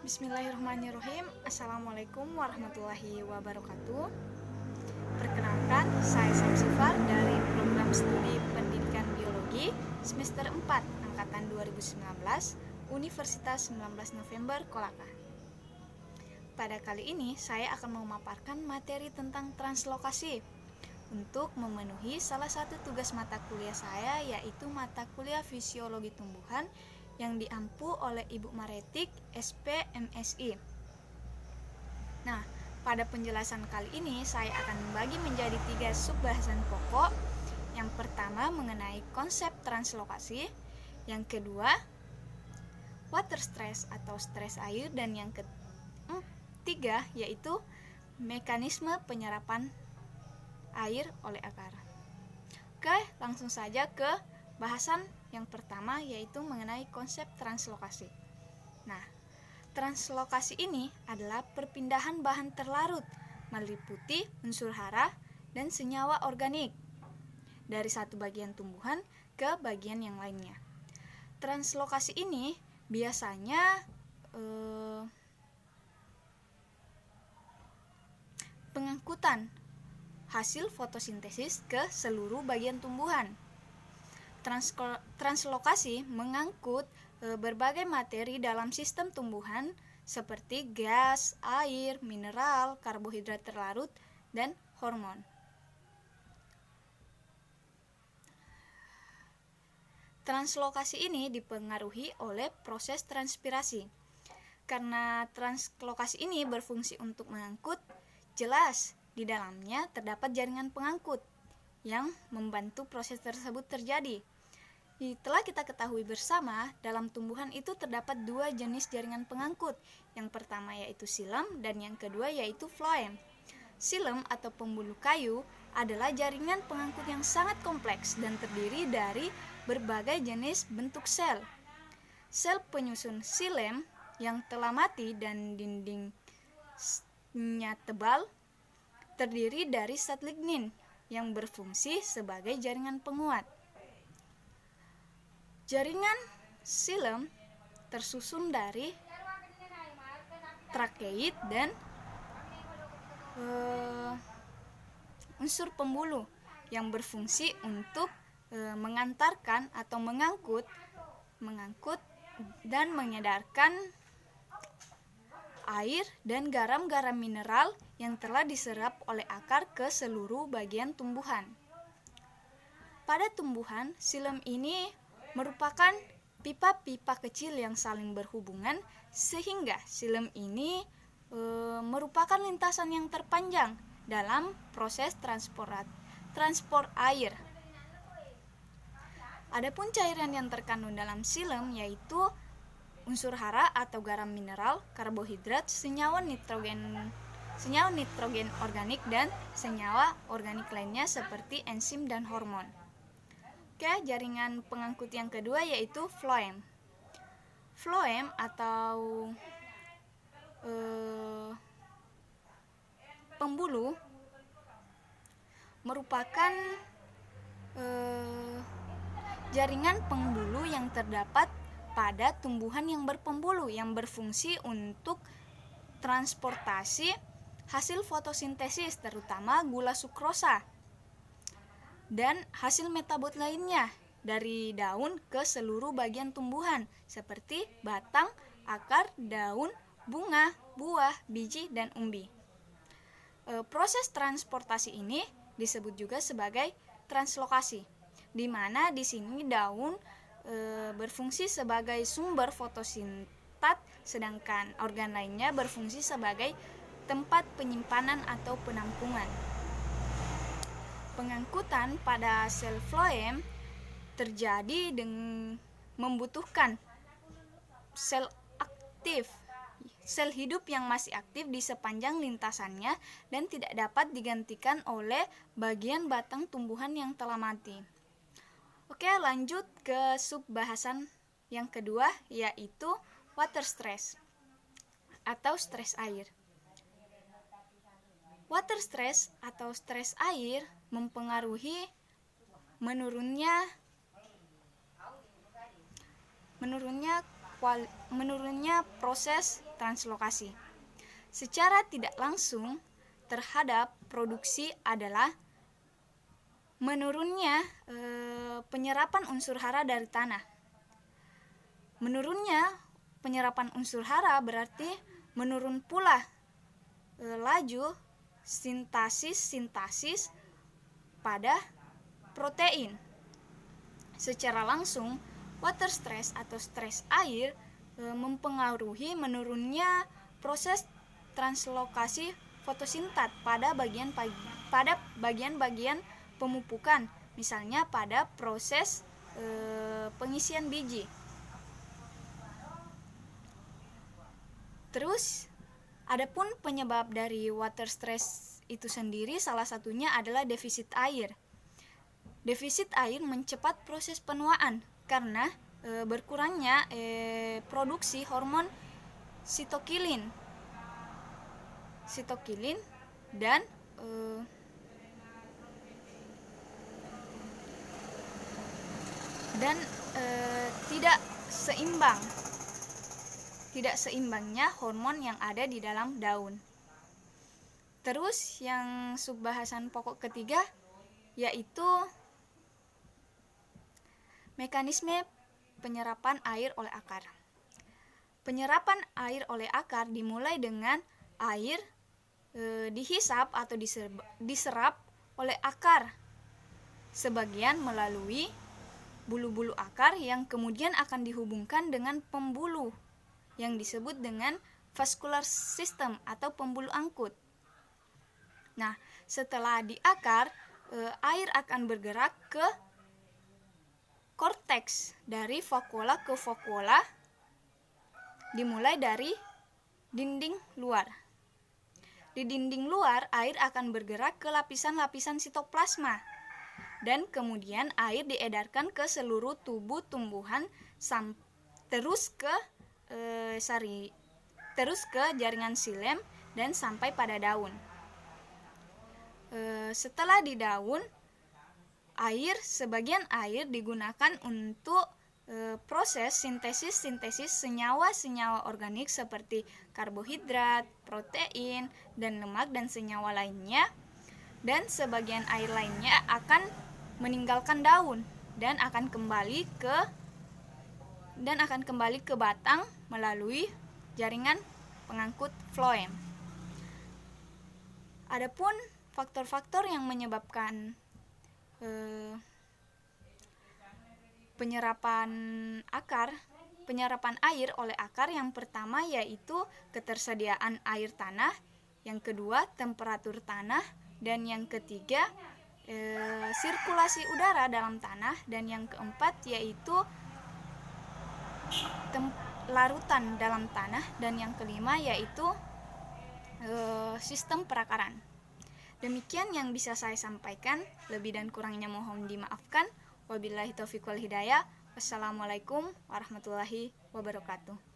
Bismillahirrahmanirrahim. Assalamualaikum warahmatullahi wabarakatuh. Perkenalkan, saya Samsifar dari program studi pendidikan biologi semester 4 angkatan 2019 Universitas 19 November Kolaka. Pada kali ini saya akan memaparkan materi tentang translokasi untuk memenuhi salah satu tugas mata kuliah saya, yaitu mata kuliah fisiologi tumbuhan yang diampu oleh Ibu Maretik, SP MSI. Nah, pada penjelasan kali ini saya akan membagi menjadi 3 subbahasan pokok. Yang pertama mengenai konsep translokasi, yang kedua water stress atau stres air, dan yang ketiga yaitu mekanisme penyerapan air oleh akar. Oke, langsung saja ke bahasan yang pertama, yaitu mengenai konsep translokasi. Nah, translokasi ini adalah perpindahan bahan terlarut meliputi unsur hara dan senyawa organik dari satu bagian tumbuhan ke bagian yang lainnya. Translokasi ini biasanya pengangkutan hasil fotosintesis ke seluruh bagian tumbuhan. Translokasi mengangkut berbagai materi dalam sistem tumbuhan seperti gas, air, mineral, karbohidrat terlarut, dan hormon. Translokasi ini dipengaruhi oleh proses transpirasi. Karena translokasi ini berfungsi untuk mengangkut, jelas di dalamnya terdapat jaringan pengangkut yang membantu proses tersebut terjadi. Telah kita ketahui bersama, dalam tumbuhan itu terdapat 2 jenis jaringan pengangkut. Yang pertama yaitu xilem dan yang kedua yaitu phloem. Xilem atau pembuluh kayu adalah jaringan pengangkut yang sangat kompleks dan terdiri dari berbagai jenis bentuk sel. Sel penyusun xilem yang telah mati dan dindingnya tebal terdiri dari zat lignin yang berfungsi sebagai jaringan penguat. Jaringan xilem tersusun dari trakeit dan unsur pembuluh yang berfungsi untuk mengantarkan atau mengangkut dan mengedarkan air dan garam-garam mineral yang telah diserap oleh akar ke seluruh bagian tumbuhan. Pada tumbuhan, xilem ini merupakan pipa-pipa kecil yang saling berhubungan, sehingga xilem ini merupakan lintasan yang terpanjang dalam proses transport air. Adapun cairan yang terkandung dalam xilem yaitu unsur hara atau garam mineral, karbohidrat, senyawa nitrogen organik, dan senyawa organik lainnya seperti enzim dan hormon. Oke, jaringan pengangkut yang kedua yaitu phloem. Phloem atau pembuluh merupakan jaringan pembuluh yang terdapat pada tumbuhan yang berpembuluh yang berfungsi untuk transportasi hasil fotosintesis, terutama gula sukrosa dan hasil metabot lainnya dari daun ke seluruh bagian tumbuhan seperti batang, akar, daun, bunga, buah, biji, dan umbi. Proses transportasi ini disebut juga sebagai translokasi, di mana di sini daun berfungsi sebagai sumber fotosintat, sedangkan organ lainnya berfungsi sebagai tempat penyimpanan atau penampungan. Pengangkutan pada sel phloem terjadi dengan membutuhkan sel hidup yang masih aktif di sepanjang lintasannya dan tidak dapat digantikan oleh bagian batang tumbuhan yang telah mati. Oke, lanjut ke subbahasan yang kedua, yaitu water stress atau stres air. Water stress atau stres air mempengaruhi menurunnya menurunnya proses translokasi. Secara tidak langsung terhadap produksi adalah menurunnya penyerapan unsur hara dari tanah. Menurunnya penyerapan unsur hara berarti menurun pula laju sintasis pada protein. Secara langsung, water stress atau stres air mempengaruhi menurunnya proses translokasi fotosintat pada bagian-bagian pemupukan, misalnya pada proses pengisian biji. Terus, adapun penyebab dari water stress itu sendiri salah satunya adalah defisit air. Defisit air mencepat proses penuaan karena berkurangnya produksi hormon sitokinin dan tidak seimbangnya hormon yang ada di dalam daun. Terus yang subbahasan pokok ketiga yaitu mekanisme penyerapan air oleh akar. Penyerapan air oleh akar dimulai dengan air dihisap atau diserap oleh akar, sebagian melalui bulu-bulu akar yang kemudian akan dihubungkan dengan pembuluh yang disebut dengan vascular system atau pembuluh angkut. Nah, setelah di akar, air akan bergerak ke korteks, dari vakuola ke vakuola, dimulai dari dinding luar. Di dinding luar, air akan bergerak ke lapisan-lapisan sitoplasma, dan kemudian air diedarkan ke seluruh tubuh tumbuhan terus ke jaringan xilem dan sampai pada daun. Setelah di daun, sebagian air digunakan untuk proses sintesis senyawa-senyawa organik seperti karbohidrat, protein, dan lemak dan senyawa lainnya. Dan sebagian air lainnya akan meninggalkan daun dan akan kembali ke batang melalui jaringan pengangkut floem. Adapun faktor-faktor yang menyebabkan penyerapan air oleh akar, yang pertama yaitu ketersediaan air tanah, yang kedua temperatur tanah, dan yang ketiga sirkulasi udara dalam tanah, dan yang keempat yaitu larutan dalam tanah, dan yang kelima yaitu sistem perakaran. Demikian yang bisa saya sampaikan, lebih dan kurangnya mohon dimaafkan. Wabillahi taufiq wal hidayah. Wassalamualaikum warahmatullahi wabarakatuh.